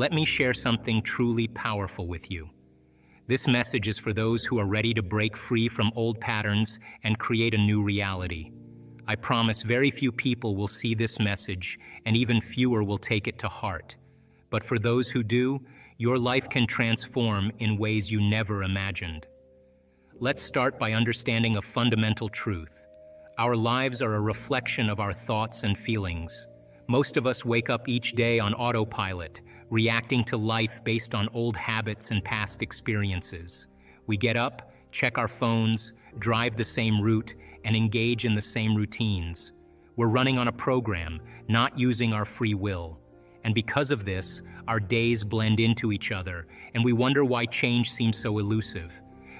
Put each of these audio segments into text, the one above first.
let me share something truly powerful with you. This message is for those who are ready to break free from old patterns and create a new reality. I promise very few people will see this message, and even fewer will take it to heart. But for those who do, your life can transform in ways you never imagined. Let's start by understanding a fundamental truth. Our lives are a reflection of our thoughts and feelings. Most of us wake up each day on autopilot, reacting to life based on old habits and past experiences. We get up, check our phones, drive the same route, and engage in the same routines. We're running on a program, not using our free will. And because of this, our days blend into each other, and we wonder why change seems so elusive.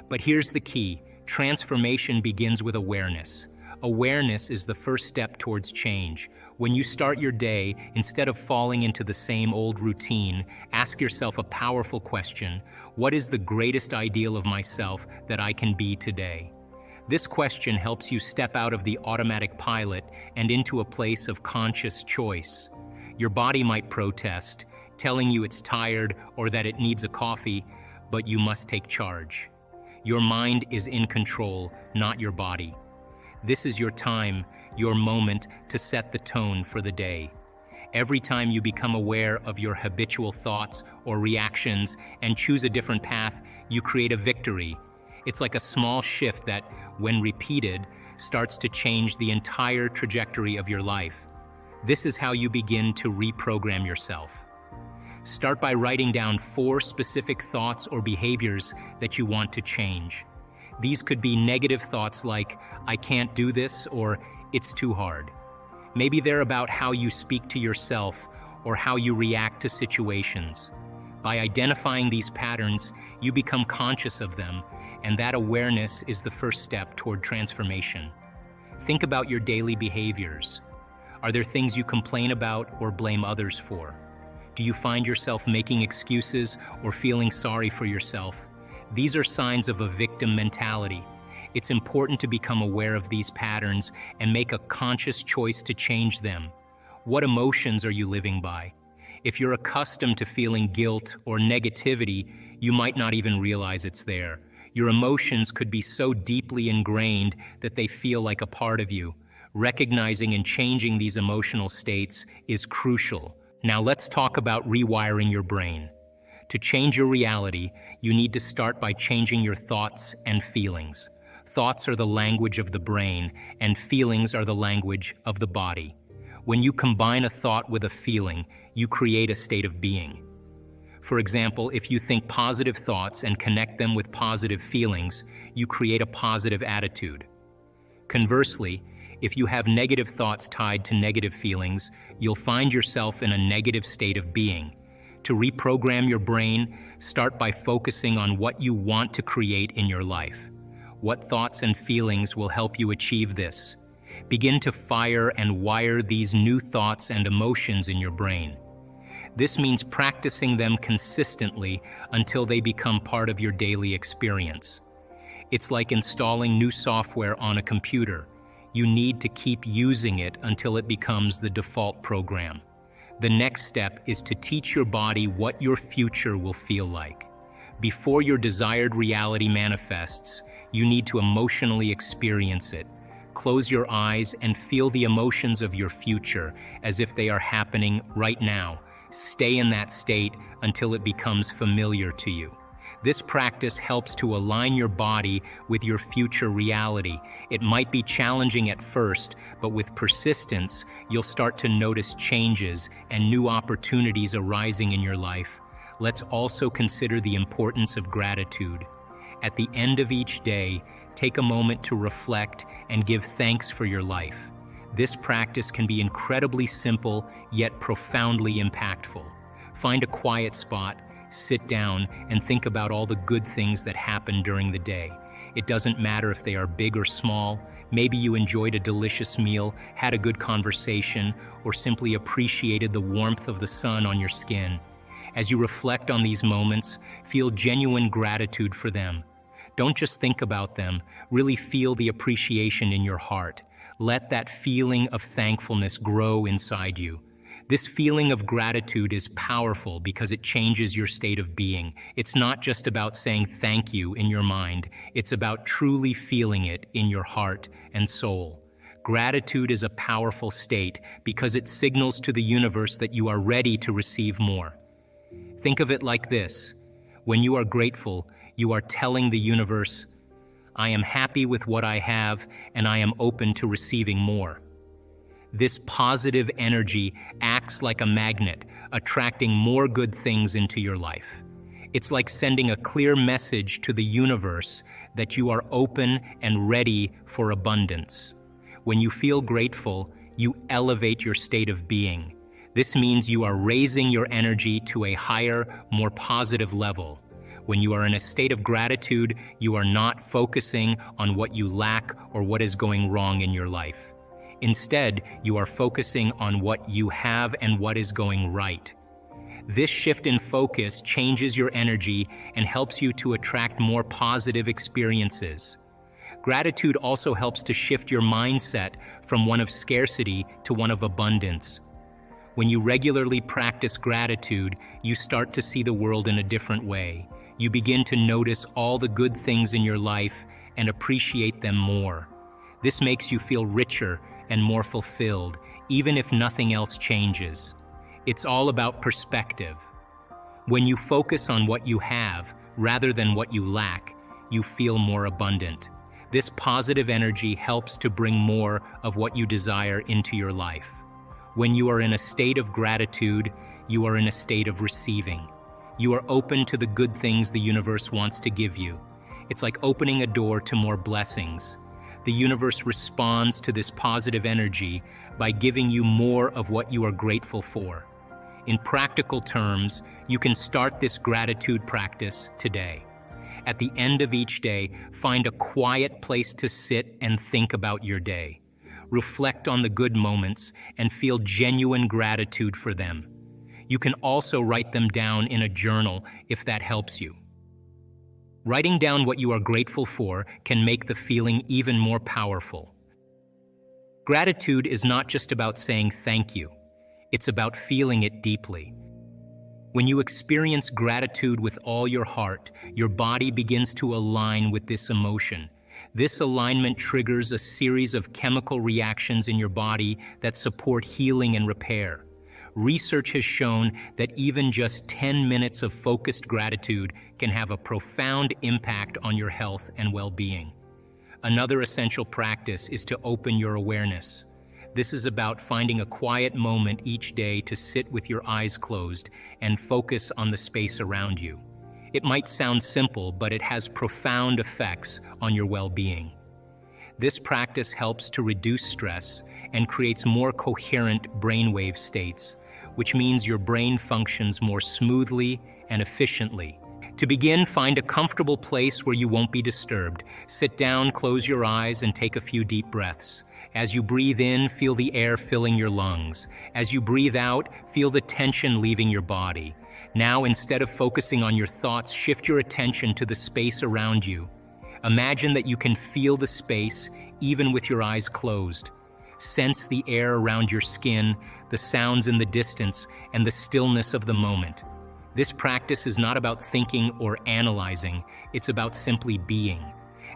But here's the key: transformation begins with awareness. Awareness is the first step towards change. When you start your day, instead of falling into the same old routine, ask yourself a powerful question: what is the greatest ideal of myself that I can be today? This question helps you step out of the automatic pilot and into a place of conscious choice. Your body might protest, telling you it's tired or that it needs a coffee, but you must take charge. Your mind is in control, not your body. This is your time, your moment to set the tone for the day. Every time you become aware of your habitual thoughts or reactions and choose a different path, you create a victory. It's like a small shift that, when repeated, starts to change the entire trajectory of your life. This is how you begin to reprogram yourself. Start by writing down 4 specific thoughts or behaviors that you want to change. These could be negative thoughts like, "I can't do this," or "it's too hard." Maybe they're about how you speak to yourself or how you react to situations. By identifying these patterns, you become conscious of them, and that awareness is the first step toward transformation. Think about your daily behaviors. Are there things you complain about or blame others for? Do you find yourself making excuses or feeling sorry for yourself? These are signs of a victim mentality. It's important to become aware of these patterns and make a conscious choice to change them. What emotions are you living by? If you're accustomed to feeling guilt or negativity, you might not even realize it's there. Your emotions could be so deeply ingrained that they feel like a part of you. Recognizing and changing these emotional states is crucial. Now let's talk about rewiring your brain. To change your reality, you need to start by changing your thoughts and feelings. Thoughts are the language of the brain, and feelings are the language of the body. When you combine a thought with a feeling, you create a state of being. For example, if you think positive thoughts and connect them with positive feelings, you create a positive attitude. Conversely, if you have negative thoughts tied to negative feelings, you'll find yourself in a negative state of being. To reprogram your brain, start by focusing on what you want to create in your life. What thoughts and feelings will help you achieve this? Begin to fire and wire these new thoughts and emotions in your brain. This means practicing them consistently until they become part of your daily experience. It's like installing new software on a computer. You need to keep using it until it becomes the default program. The next step is to teach your body what your future will feel like. Before your desired reality manifests, you need to emotionally experience it. Close your eyes and feel the emotions of your future as if they are happening right now. Stay in that state until it becomes familiar to you. This practice helps to align your body with your future reality. It might be challenging at first, but with persistence, you'll start to notice changes and new opportunities arising in your life. Let's also consider the importance of gratitude. At the end of each day, take a moment to reflect and give thanks for your life. This practice can be incredibly simple, yet profoundly impactful. Find a quiet spot, sit down, and think about all the good things that happened during the day. It doesn't matter if they are big or small. Maybe you enjoyed a delicious meal, had a good conversation, or simply appreciated the warmth of the sun on your skin. As you reflect on these moments, feel genuine gratitude for them. Don't just think about them, really feel the appreciation in your heart. Let that feeling of thankfulness grow inside you. This feeling of gratitude is powerful because it changes your state of being. It's not just about saying thank you in your mind, it's about truly feeling it in your heart and soul. Gratitude is a powerful state because it signals to the universe that you are ready to receive more. Think of it like this. When you are grateful, you are telling the universe, I am happy with what I have and I am open to receiving more. This positive energy acts like a magnet, attracting more good things into your life. It's like sending a clear message to the universe that you are open and ready for abundance. When you feel grateful, you elevate your state of being. This means you are raising your energy to a higher, more positive level. When you are in a state of gratitude, you are not focusing on what you lack or what is going wrong in your life. Instead, you are focusing on what you have and what is going right. This shift in focus changes your energy and helps you to attract more positive experiences. Gratitude also helps to shift your mindset from one of scarcity to one of abundance. When you regularly practice gratitude, you start to see the world in a different way. You begin to notice all the good things in your life and appreciate them more. This makes you feel richer and more fulfilled, even if nothing else changes. It's all about perspective. When you focus on what you have rather than what you lack, you feel more abundant. This positive energy helps to bring more of what you desire into your life. When you are in a state of gratitude, you are in a state of receiving. You are open to the good things the universe wants to give you. It's like opening a door to more blessings. The universe responds to this positive energy by giving you more of what you are grateful for. In practical terms, you can start this gratitude practice today. At the end of each day, find a quiet place to sit and think about your day. Reflect on the good moments and feel genuine gratitude for them. You can also write them down in a journal if that helps you. Writing down what you are grateful for can make the feeling even more powerful. Gratitude is not just about saying thank you. It's about feeling it deeply. When you experience gratitude with all your heart, your body begins to align with this emotion. This alignment triggers a series of chemical reactions in your body that support healing and repair. Research has shown that even just 10 minutes of focused gratitude can have a profound impact on your health and well-being. Another essential practice is to open your awareness. This is about finding a quiet moment each day to sit with your eyes closed and focus on the space around you. It might sound simple, but it has profound effects on your well-being. This practice helps to reduce stress and creates more coherent brainwave states, which means your brain functions more smoothly and efficiently. To begin, find a comfortable place where you won't be disturbed. Sit down, close your eyes, and take a few deep breaths. As you breathe in, feel the air filling your lungs. As you breathe out, feel the tension leaving your body. Now, instead of focusing on your thoughts, shift your attention to the space around you. Imagine that you can feel the space even with your eyes closed. Sense the air around your skin, the sounds in the distance, and the stillness of the moment. This practice is not about thinking or analyzing, it's about simply being.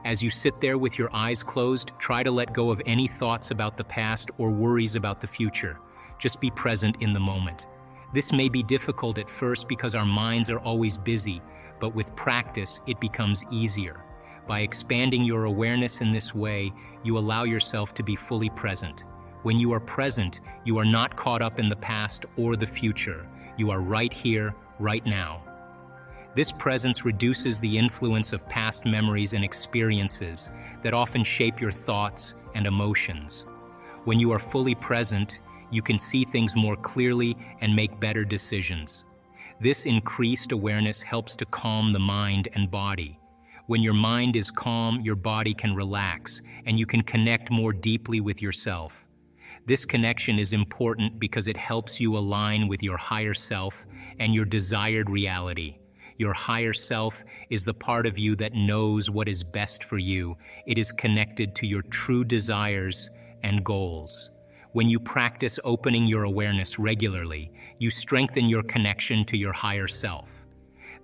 As you sit there with your eyes closed, try to let go of any thoughts about the past or worries about the future. Just be present in the moment. This may be difficult at first because our minds are always busy, but with practice, it becomes easier. By expanding your awareness in this way, you allow yourself to be fully present. When you are present, you are not caught up in the past or the future. You are right here, right now. This presence reduces the influence of past memories and experiences that often shape your thoughts and emotions. When you are fully present, you can see things more clearly and make better decisions. This increased awareness helps to calm the mind and body. When your mind is calm, your body can relax, and you can connect more deeply with yourself. This connection is important because it helps you align with your higher self and your desired reality. Your higher self is the part of you that knows what is best for you. It is connected to your true desires and goals. When you practice opening your awareness regularly, you strengthen your connection to your higher self.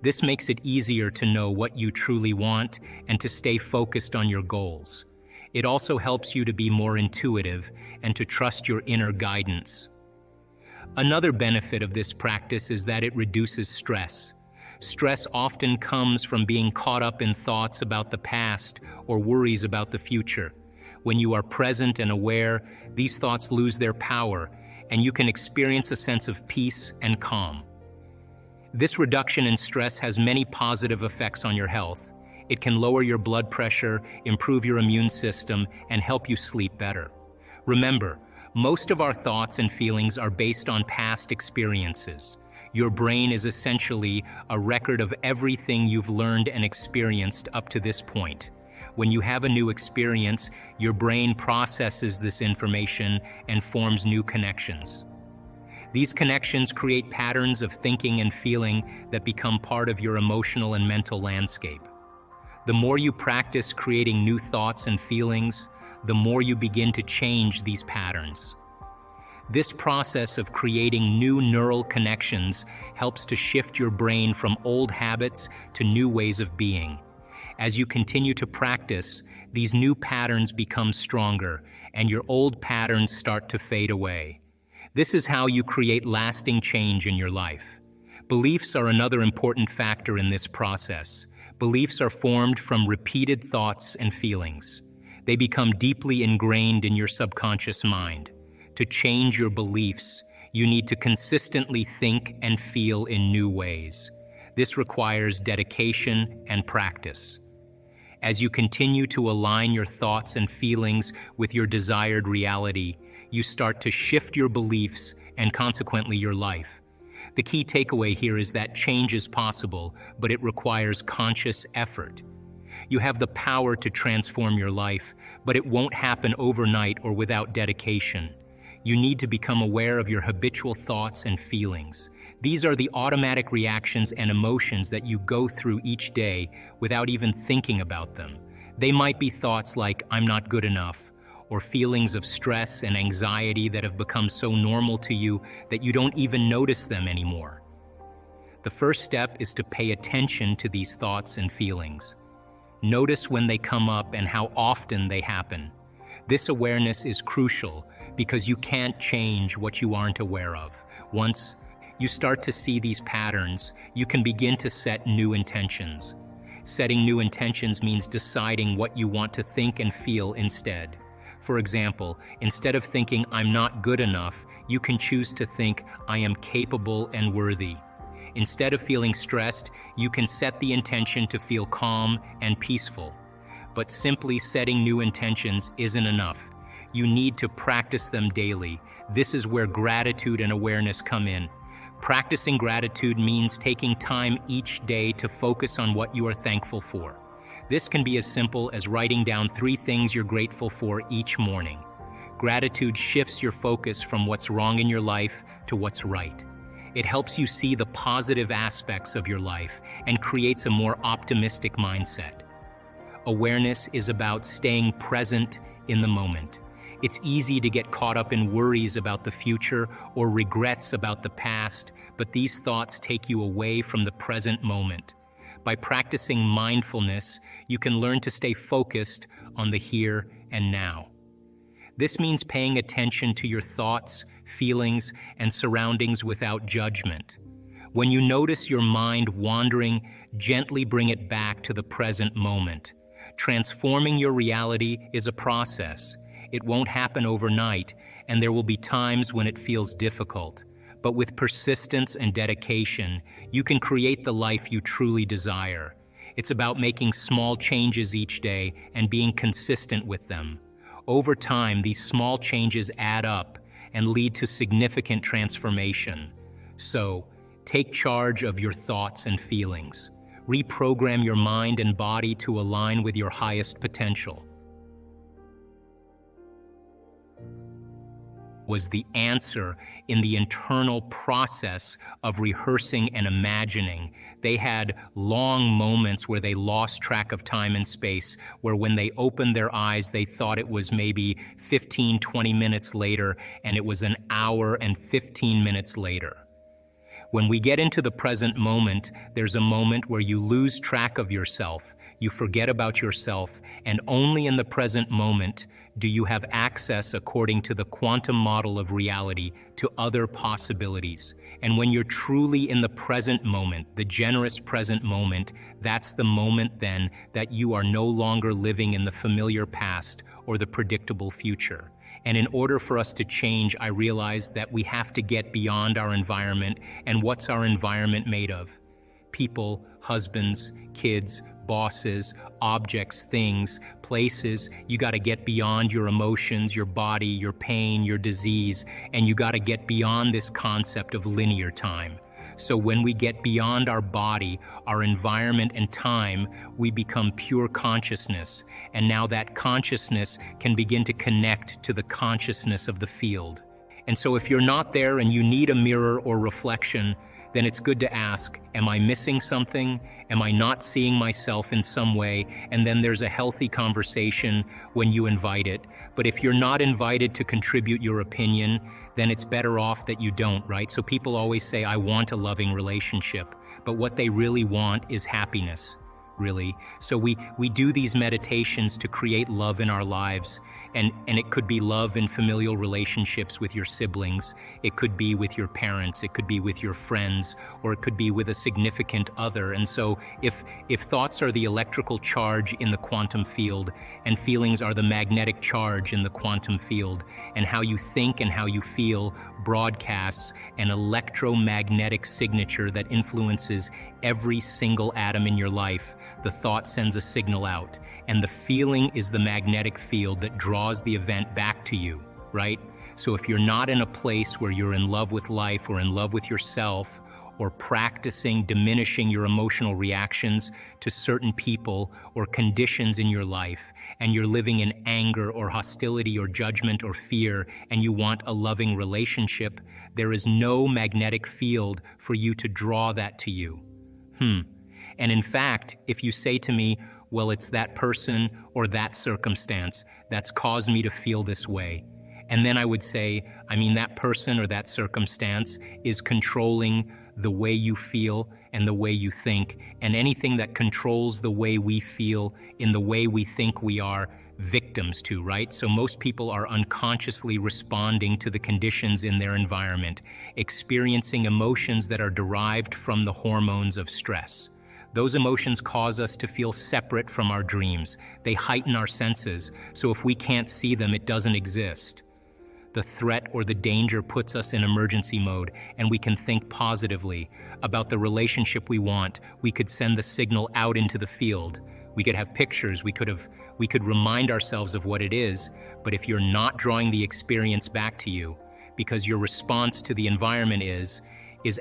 This makes it easier to know what you truly want and to stay focused on your goals. It also helps you to be more intuitive and to trust your inner guidance. Another benefit of this practice is that it reduces stress. Stress often comes from being caught up in thoughts about the past or worries about the future. When you are present and aware, these thoughts lose their power, and you can experience a sense of peace and calm. This reduction in stress has many positive effects on your health. It can lower your blood pressure, improve your immune system, and help you sleep better. Remember, most of our thoughts and feelings are based on past experiences. Your brain is essentially a record of everything you've learned and experienced up to this point. When you have a new experience, your brain processes this information and forms new connections. These connections create patterns of thinking and feeling that become part of your emotional and mental landscape. The more you practice creating new thoughts and feelings, the more you begin to change these patterns. This process of creating new neural connections helps to shift your brain from old habits to new ways of being. As you continue to practice, these new patterns become stronger, and your old patterns start to fade away. This is how you create lasting change in your life. Beliefs are another important factor in this process. Beliefs are formed from repeated thoughts and feelings. They become deeply ingrained in your subconscious mind. To change your beliefs, you need to consistently think and feel in new ways. This requires dedication and practice. As you continue to align your thoughts and feelings with your desired reality, you start to shift your beliefs and consequently your life. The key takeaway here is that change is possible, but it requires conscious effort. You have the power to transform your life, but it won't happen overnight or without dedication. You need to become aware of your habitual thoughts and feelings. These are the automatic reactions and emotions that you go through each day without even thinking about them. They might be thoughts like, "I'm not good enough," or feelings of stress and anxiety that have become so normal to you that you don't even notice them anymore. The first step is to pay attention to these thoughts and feelings. Notice when they come up and how often they happen. This awareness is crucial because you can't change what you aren't aware of. Once you start to see these patterns, you can begin to set new intentions. Setting new intentions means deciding what you want to think and feel instead. For example, instead of thinking, "I'm not good enough," you can choose to think, "I am capable and worthy." Instead of feeling stressed, you can set the intention to feel calm and peaceful. But simply setting new intentions isn't enough. You need to practice them daily. This is where gratitude and awareness come in. Practicing gratitude means taking time each day to focus on what you are thankful for. This can be as simple as writing down 3 things you're grateful for each morning. Gratitude shifts your focus from what's wrong in your life to what's right. It helps you see the positive aspects of your life and creates a more optimistic mindset. Awareness is about staying present in the moment. It's easy to get caught up in worries about the future or regrets about the past, but these thoughts take you away from the present moment. By practicing mindfulness, you can learn to stay focused on the here and now. This means paying attention to your thoughts, feelings, and surroundings without judgment. When you notice your mind wandering, gently bring it back to the present moment. Transforming your reality is a process. It won't happen overnight, and there will be times when it feels difficult. But with persistence and dedication, you can create the life you truly desire. It's about making small changes each day and being consistent with them. Over time, these small changes add up and lead to significant transformation. So, take charge of your thoughts and feelings. Reprogram your mind and body to align with your highest potential. was the answer in the internal process of rehearsing and imagining. They had long moments where they lost track of time and space, where when they opened their eyes, they thought it was maybe 15, 20 minutes later, and it was an hour and 15 minutes later. When we get into the present moment, there's a moment where you lose track of yourself, you forget about yourself, and only in the present moment do you have access, according to the quantum model of reality, to other possibilities. And when you're truly in the present moment, the generous present moment, that's the moment then that you are no longer living in the familiar past or the predictable future. And in order for us to change, I realize that we have to get beyond our environment. And what's our environment made of? People, husbands, kids, bosses, objects, things, places. You got to get beyond your emotions, your body, your pain, your disease, and you got to get beyond this concept of linear time. So when we get beyond our body, our environment and time, we become pure consciousness. And now that consciousness can begin to connect to the consciousness of the field. And so if you're not there and you need a mirror or reflection, then it's good to ask, am I missing something? Am I not seeing myself in some way? And then there's a healthy conversation when you invite it. But if you're not invited to contribute your opinion, then it's better off that you don't, right? So people always say, I want a loving relationship. But what they really want is happiness. Really. So we do these meditations to create love in our lives, and it could be love in familial relationships with your siblings, it could be with your parents, it could be with your friends, or it could be with a significant other. And so if thoughts are the electrical charge in the quantum field, and feelings are the magnetic charge in the quantum field, and how you think and how you feel broadcasts an electromagnetic signature that influences every single atom in your life, the thought sends a signal out, and the feeling is the magnetic field that draws the event back to you, right? So if you're not in a place where you're in love with life or in love with yourself, or practicing diminishing your emotional reactions to certain people or conditions in your life, and you're living in anger or hostility or judgment or fear, and you want a loving relationship, there is no magnetic field for you to draw that to you. And in fact, if you say to me, well, it's that person or that circumstance that's caused me to feel this way, and then I would say, I mean, that person or that circumstance is controlling the way you feel and the way you think, and anything that controls the way we feel in the way we think we are victims to, right? So most people are unconsciously responding to the conditions in their environment, experiencing emotions that are derived from the hormones of stress. Those emotions cause us to feel separate from our dreams. They heighten our senses, so if we can't see them, it doesn't exist. The threat or the danger puts us in emergency mode, and we can think positively about the relationship we want. We could send the signal out into the field. We could have pictures, we could remind ourselves of what it is, but if you're not drawing the experience back to you, because your response to the environment is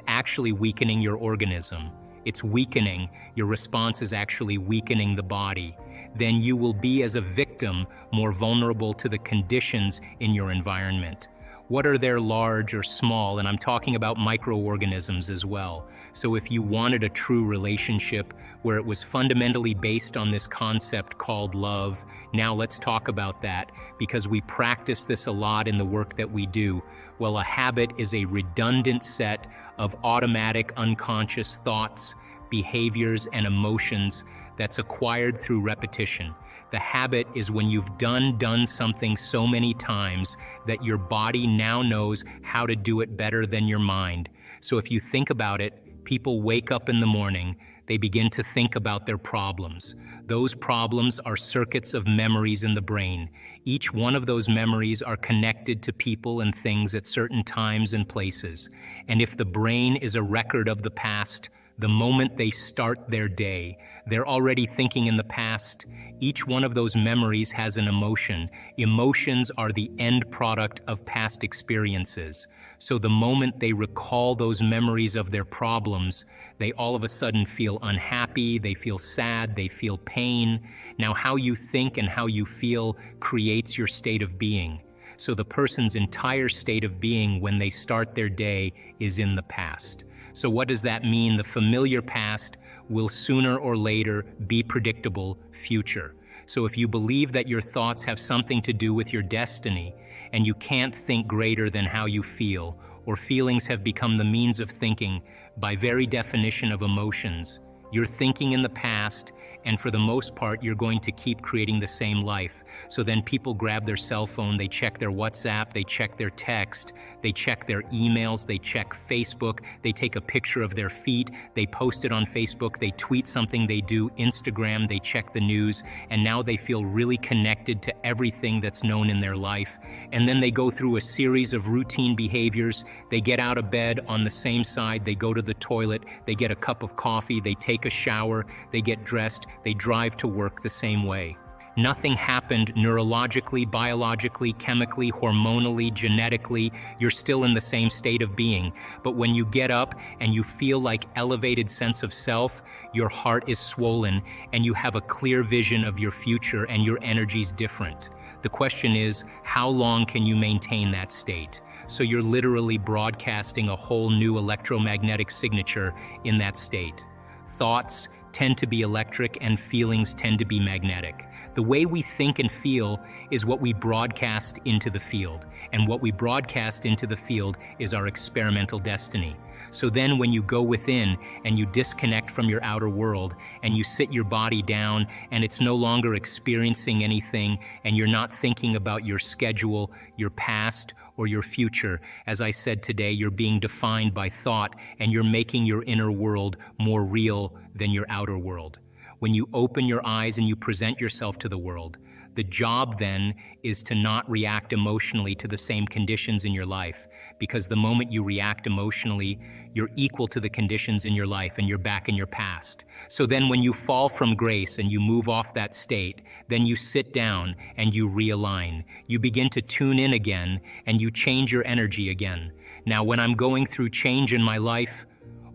actually weakening your organism, it's weakening, your response is actually weakening the body, then you will be, as a victim, more vulnerable to the conditions in your environment. Whether they're large or small, and I'm talking about microorganisms as well. So if you wanted a true relationship where it was fundamentally based on this concept called love, now let's talk about that, because we practice this a lot in the work that we do. Well, a habit is a redundant set of automatic unconscious thoughts, behaviors, and emotions that's acquired through repetition. The habit is when you've done something so many times that your body now knows how to do it better than your mind. So if you think about it, people wake up in the morning, they begin to think about their problems. Those problems are circuits of memories in the brain. Each one of those memories are connected to people and things at certain times and places. And if the brain is a record of the past, the moment they start their day, they're already thinking in the past. Each one of those memories has an emotion. Emotions are the end product of past experiences. So the moment they recall those memories of their problems, they all of a sudden feel unhappy, they feel sad, they feel pain. Now, how you think and how you feel creates your state of being. So the person's entire state of being when they start their day is in the past. So what does that mean? The familiar past will sooner or later be predictable future. So if you believe that your thoughts have something to do with your destiny, and you can't think greater than how you feel, or feelings have become the means of thinking by very definition of emotions, you're thinking in the past, and for the most part, you're going to keep creating the same life. So then people grab their cell phone, they check their WhatsApp, they check their text, they check their emails, they check Facebook, they take a picture of their feet, they post it on Facebook, they tweet something, they do Instagram, they check the news, and now they feel really connected to everything that's known in their life. And then they go through a series of routine behaviors. They get out of bed on the same side, they go to the toilet, they get a cup of coffee, they take a shower, they get dressed, they drive to work the same way. Nothing happened neurologically, biologically, chemically, hormonally, genetically. You're still in the same state of being. But when you get up and you feel like elevated sense of self, your heart is swollen and you have a clear vision of your future and your energy's different. The question is, how long can you maintain that state? So you're literally broadcasting a whole new electromagnetic signature in that state. Thoughts tend to be electric and feelings tend to be magnetic. The way we think and feel is what we broadcast into the field, and what we broadcast into the field is our experimental destiny. So then when you go within and you disconnect from your outer world and you sit your body down and it's no longer experiencing anything and you're not thinking about your schedule, your past, or your future, as I said today, you're being defined by thought and you're making your inner world more real than your outer world. When you open your eyes and you present yourself to the world, the job then is to not react emotionally to the same conditions in your life, because the moment you react emotionally, you're equal to the conditions in your life and you're back in your past. So then when you fall from grace and you move off that state, then you sit down and you realign. You begin to tune in again and you change your energy again. Now, when I'm going through change in my life,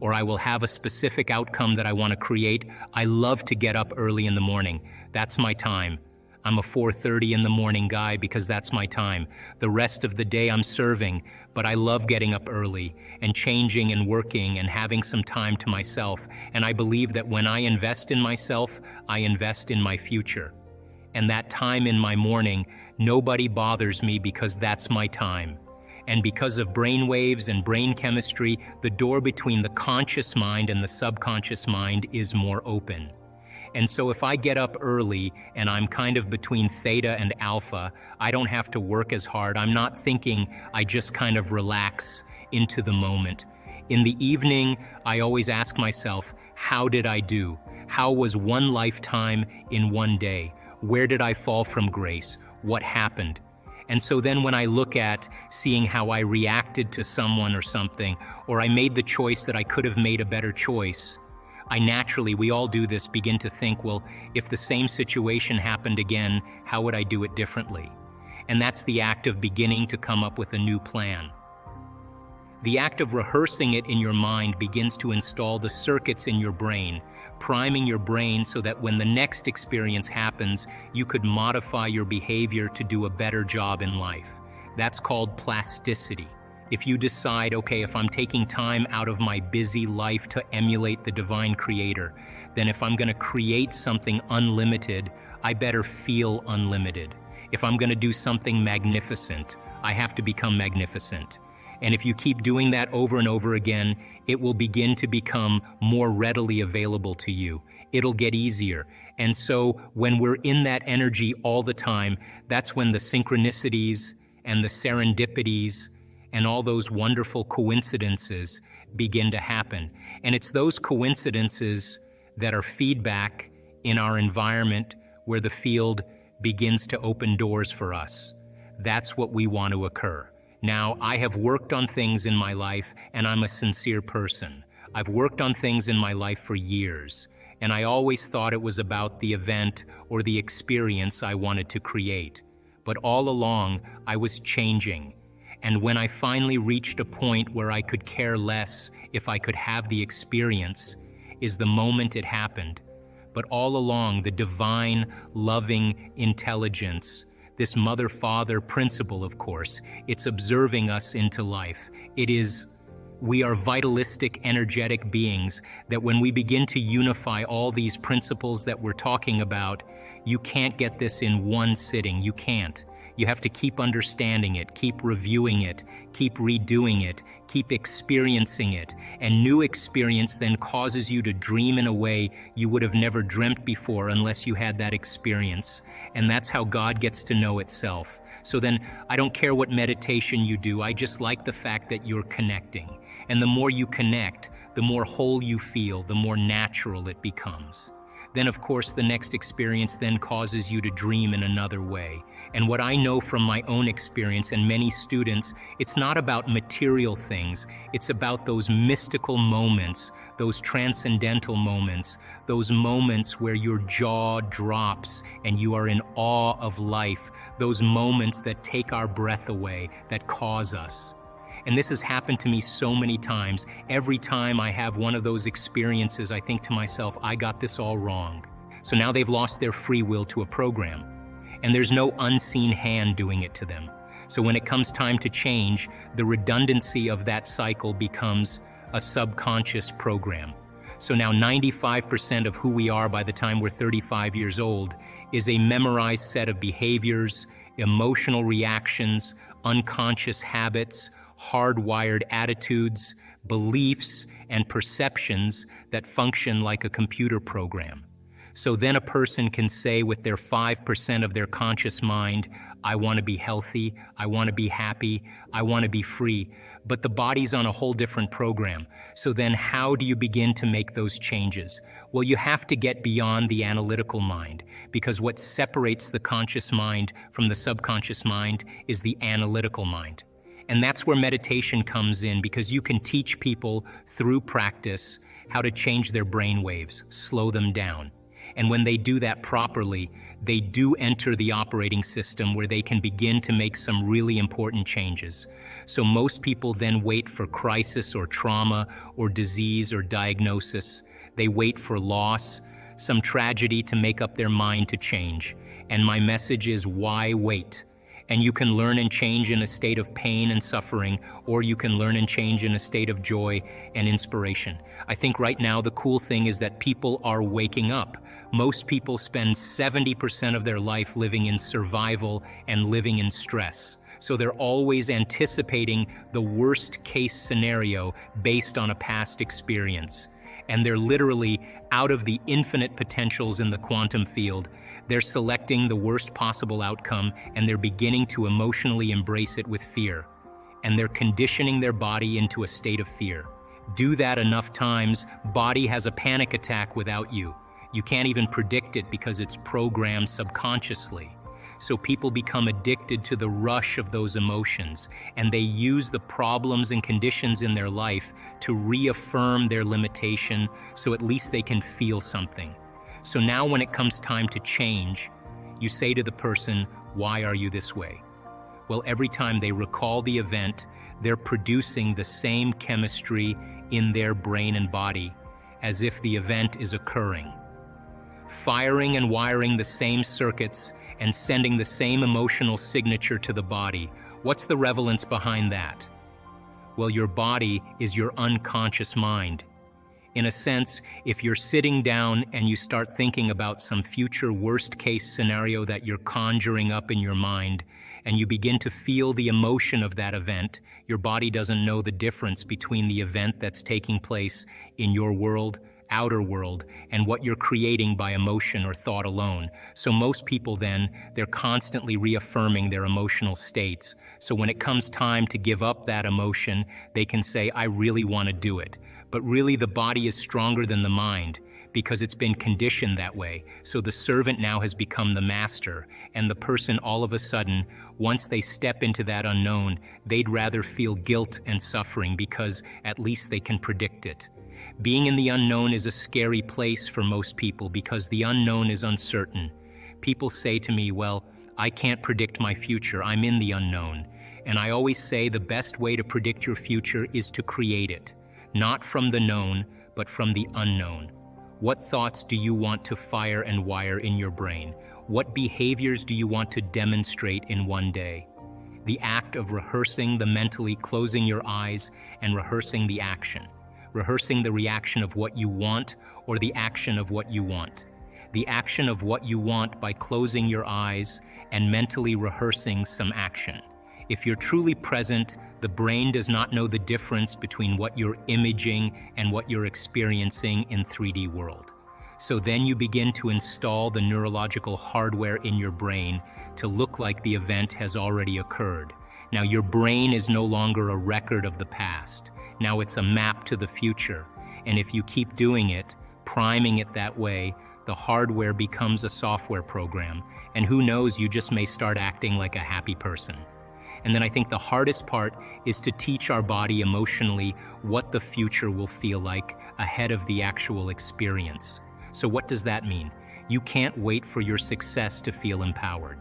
or I will have a specific outcome that I want to create, I love to get up early in the morning. That's my time. I'm a 4:30 in the morning guy because that's my time. The rest of the day I'm serving, but I love getting up early and changing and working and having some time to myself. And I believe that when I invest in myself, I invest in my future. And that time in my morning, nobody bothers me because that's my time. And because of brain waves and brain chemistry, the door between the conscious mind and the subconscious mind is more open. And so if I get up early and I'm kind of between theta and alpha, I don't have to work as hard. I'm not thinking, I just kind of relax into the moment. In the evening, I always ask myself, how did I do? How was one lifetime in one day? Where did I fall from grace? What happened? And so then when I look at seeing how I reacted to someone or something, or I made the choice that I could have made a better choice, I naturally, we all do this, begin to think, well, if the same situation happened again, how would I do it differently? And that's the act of beginning to come up with a new plan. The act of rehearsing it in your mind begins to install the circuits in your brain, priming your brain so that when the next experience happens, you could modify your behavior to do a better job in life. That's called plasticity. If you decide, okay, if I'm taking time out of my busy life to emulate the divine creator, then if I'm going to create something unlimited, I better feel unlimited. If I'm going to do something magnificent, I have to become magnificent. And if you keep doing that over and over again, it will begin to become more readily available to you. It'll get easier. And so when we're in that energy all the time, that's when the synchronicities and the serendipities and all those wonderful coincidences begin to happen. And it's those coincidences that are feedback in our environment where the field begins to open doors for us. That's what we want to occur. Now, I have worked on things in my life, and I'm a sincere person. I've worked on things in my life for years, and I always thought it was about the event or the experience I wanted to create. But all along, I was changing. And when I finally reached a point where I could care less if I could have the experience, is the moment it happened. But all along, the divine, loving intelligence This mother-father principle, of course, it's observing us into life. We are vitalistic, energetic beings that when we begin to unify all these principles that we're talking about, you can't get this in one sitting. You can't. You have to keep understanding it, keep reviewing it, keep redoing it, keep experiencing it. And new experience then causes you to dream in a way you would have never dreamt before unless you had that experience. And that's how God gets to know itself. So then, I don't care what meditation you do, I just like the fact that you're connecting. And the more you connect, the more whole you feel, the more natural it becomes. Then, of course, the next experience then causes you to dream in another way. And what I know from my own experience and many students, it's not about material things. It's about those mystical moments, those transcendental moments, those moments where your jaw drops and you are in awe of life, those moments that take our breath away, that cause us. And this has happened to me so many times. Every time I have one of those experiences, I think to myself, I got this all wrong. So now they've lost their free will to a program. And there's no unseen hand doing it to them. So when it comes time to change, the redundancy of that cycle becomes a subconscious program. So now 95% of who we are by the time we're 35 years old is a memorized set of behaviors, emotional reactions, unconscious habits, hardwired attitudes, beliefs, and perceptions that function like a computer program. So then a person can say with their 5% of their conscious mind, I want to be healthy, I want to be happy, I want to be free, but the body's on a whole different program. So then how do you begin to make those changes? Well, you have to get beyond the analytical mind, because what separates the conscious mind from the subconscious mind is the analytical mind. And that's where meditation comes in, because you can teach people through practice how to change their brain waves, slow them down. And when they do that properly, they do enter the operating system where they can begin to make some really important changes. So most people then wait for crisis or trauma or disease or diagnosis. They wait for loss, some tragedy to make up their mind to change. And my message is, why wait? And you can learn and change in a state of pain and suffering, or you can learn and change in a state of joy and inspiration. I think right now the cool thing is that people are waking up. Most people spend 70% of their life living in survival and living in stress. So they're always anticipating the worst case scenario based on a past experience. And they're literally out of the infinite potentials in the quantum field. They're selecting the worst possible outcome, and they're beginning to emotionally embrace it with fear. And they're conditioning their body into a state of fear. Do that enough times, body has a panic attack without you. You can't even predict it because it's programmed subconsciously. So people become addicted to the rush of those emotions, and they use the problems and conditions in their life to reaffirm their limitation, so at least they can feel something. So now when it comes time to change, you say to the person, why are you this way? Well, every time they recall the event, they're producing the same chemistry in their brain and body as if the event is occurring, firing and wiring the same circuits and sending the same emotional signature to the body. What's the relevance behind that? Well, your body is your unconscious mind. In a sense, if you're sitting down and you start thinking about some future worst-case scenario that you're conjuring up in your mind, and you begin to feel the emotion of that event, your body doesn't know the difference between the event that's taking place in your world, outer world, and what you're creating by emotion or thought alone. So most people then, they're constantly reaffirming their emotional states. So when it comes time to give up that emotion, they can say, I really want to do it. But really the body is stronger than the mind because it's been conditioned that way. So the servant now has become the master, and the person all of a sudden, once they step into that unknown, they'd rather feel guilt and suffering because at least they can predict it. Being in the unknown is a scary place for most people because the unknown is uncertain. People say to me, well, I can't predict my future, I'm in the unknown. And I always say the best way to predict your future is to create it, not from the known, but from the unknown. What thoughts do you want to fire and wire in your brain? What behaviors do you want to demonstrate in one day? The act of rehearsing the mentally closing your eyes and rehearsing the action. Rehearsing the reaction of what you want or the action of what you want. The action of what you want by closing your eyes and mentally rehearsing some action. If you're truly present, the brain does not know the difference between what you're imaging and what you're experiencing in 3D world. So then you begin to install the neurological hardware in your brain to look like the event has already occurred. Now your brain is no longer a record of the past. Now it's a map to the future. And if you keep doing it, priming it that way, the hardware becomes a software program. And who knows, you just may start acting like a happy person. And then I think the hardest part is to teach our body emotionally what the future will feel like ahead of the actual experience. So what does that mean? You can't wait for your success to feel empowered.